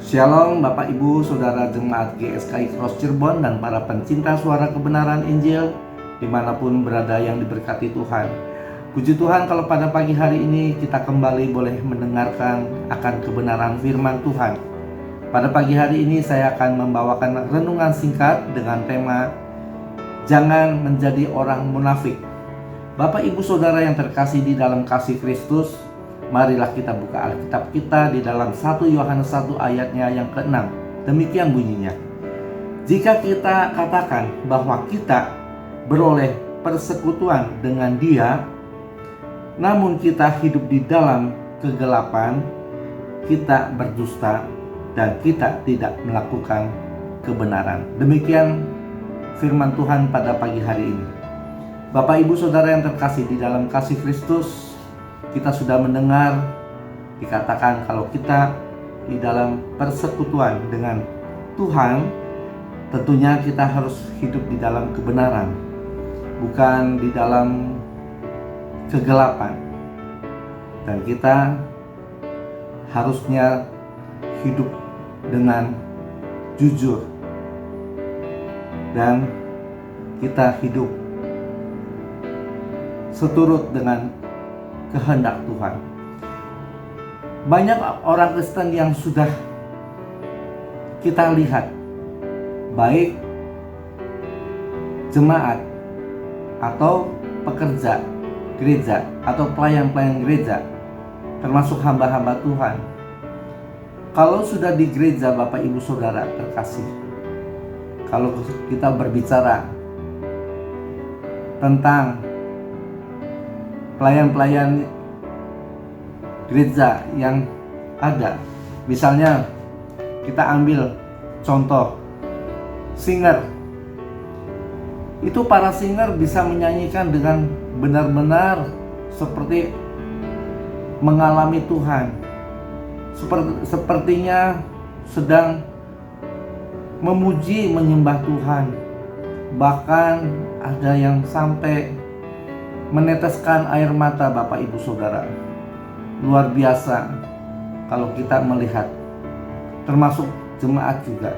Shalom Bapak Ibu Saudara Jemaat GSKI Cross Cirebon dan para pencinta suara kebenaran Injil dimanapun berada yang diberkati Tuhan. Puji Tuhan kalau pada pagi hari ini kita kembali boleh mendengarkan akan kebenaran firman Tuhan. Pada pagi hari ini saya akan membawakan renungan singkat dengan tema Jangan menjadi orang munafik. Bapak Ibu Saudara yang terkasih di dalam kasih Kristus, marilah kita buka Alkitab kita di dalam 1 Yohanes 1 ayatnya yang ke-6. Demikian bunyinya. Jika kita katakan bahwa kita beroleh persekutuan dengan Dia, namun kita hidup di dalam kegelapan, kita berdusta dan kita tidak melakukan kebenaran. Demikian firman Tuhan pada pagi hari ini. Bapak Ibu Saudara yang terkasih di dalam kasih Kristus, kita sudah mendengar dikatakan kalau kita di dalam persekutuan dengan Tuhan, tentunya kita harus hidup di dalam kebenaran, bukan di dalam kegelapan. Dan kita harusnya hidup dengan jujur dan kita hidup seturut dengan kehendak Tuhan. Banyak orang Kristen yang sudah kita lihat, baik jemaat atau pekerja gereja atau pelayan-pelayan gereja, termasuk hamba-hamba Tuhan. Kalau sudah di gereja Bapak Ibu Saudara terkasih, kalau kita berbicara tentang pelayan-pelayan gereja yang ada, misalnya kita ambil contoh singer. Itu para singer bisa menyanyikan dengan benar-benar seperti mengalami Tuhan, sepertinya sedang memuji menyembah Tuhan. Bahkan ada yang sampai meneteskan air mata Bapak Ibu Saudara. Luar biasa kalau kita melihat, termasuk jemaat juga.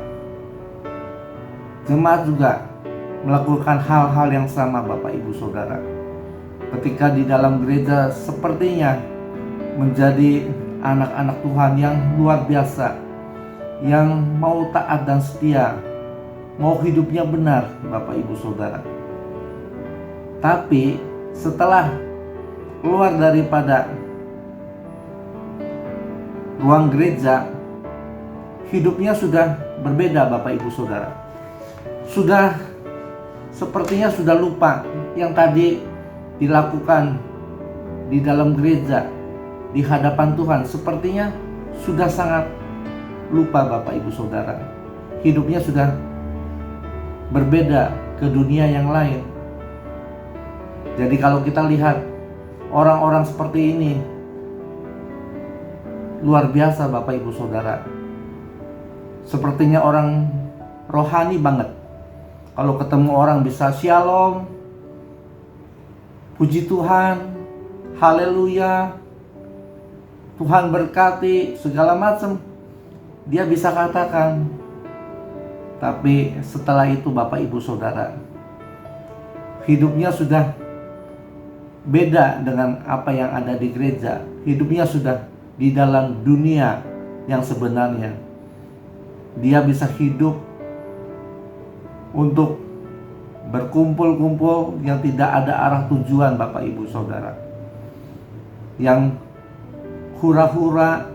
Jemaat juga melakukan hal-hal yang sama Bapak Ibu Saudara. Ketika di dalam gereja sepertinya menjadi anak-anak Tuhan yang luar biasa, yang mau taat dan setia, mau hidupnya benar Bapak Ibu Saudara. Tapi setelah keluar daripada ruang gereja, hidupnya sudah berbeda Bapak Ibu Saudara. Sepertinya sudah lupa yang tadi dilakukan di dalam gereja, di hadapan Tuhan. Sepertinya sudah sangat lupa Bapak Ibu Saudara. Hidupnya sudah berbeda ke dunia yang lain. Jadi kalau kita lihat orang-orang seperti ini, luar biasa Bapak Ibu Saudara. Sepertinya orang rohani banget. Kalau ketemu orang bisa shalom, puji Tuhan, haleluya, Tuhan berkati, segala macam dia bisa katakan. Tapi setelah itu Bapak Ibu Saudara, hidupnya sudah beda dengan apa yang ada di gereja. Hidupnya sudah di dalam dunia yang sebenarnya. Dia bisa hidup untuk berkumpul-kumpul yang tidak ada arah tujuan Bapak Ibu Saudara. Yang hura-hura,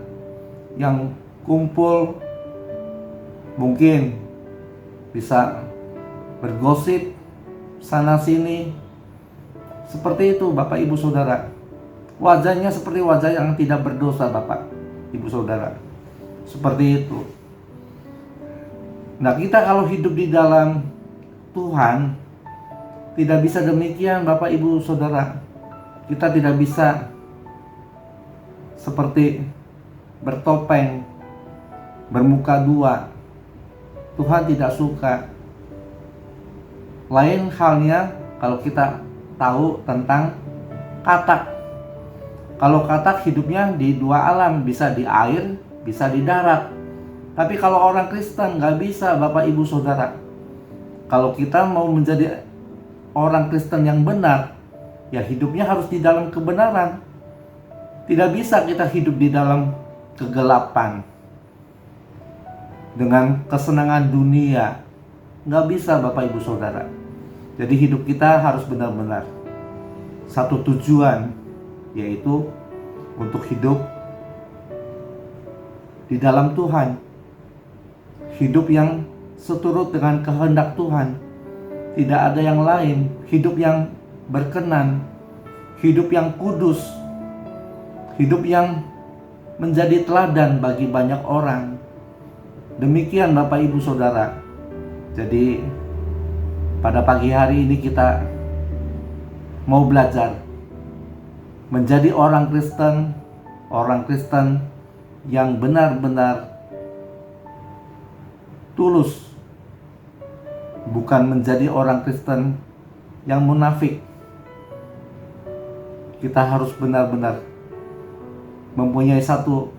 yang kumpul, mungkin bisa bergosip sana sini. Seperti itu Bapak Ibu Saudara. Wajahnya seperti wajah yang tidak berdosa Bapak Ibu Saudara. Seperti itu. Nah, kita kalau hidup di dalam Tuhan tidak bisa demikian Bapak Ibu Saudara. Kita tidak bisa seperti bertopeng, bermuka dua. Tuhan tidak suka. Lain halnya kalau kita tahu tentang katak. Kalau katak hidupnya di dua alam, bisa di air, bisa di darat. Tapi kalau orang Kristen nggak bisa, Bapak Ibu Saudara. Kalau kita mau menjadi orang Kristen yang benar, ya hidupnya harus di dalam kebenaran. Tidak bisa kita hidup di dalam kegelapan dengan kesenangan dunia. Nggak bisa, Bapak Ibu Saudara. Jadi hidup kita harus benar-benar satu tujuan, yaitu untuk hidup di dalam Tuhan. Hidup yang seturut dengan kehendak Tuhan. Tidak ada yang lain. Hidup yang berkenan, hidup yang kudus, hidup yang menjadi teladan bagi banyak orang. Demikian Bapak Ibu Saudara. Jadi pada pagi hari ini kita mau belajar menjadi orang Kristen yang benar-benar tulus, bukan menjadi orang Kristen yang munafik. Kita harus benar-benar mempunyai satu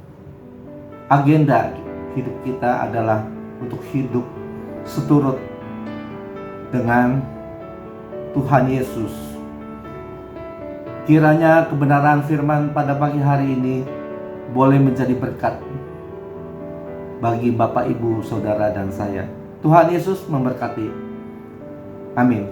agenda. Hidup kita adalah untuk hidup seturut dengan Tuhan Yesus. Kiranya kebenaran firman pada pagi hari ini boleh menjadi berkat bagi Bapak, Ibu, Saudara, dan saya. Tuhan Yesus memberkati. Amin.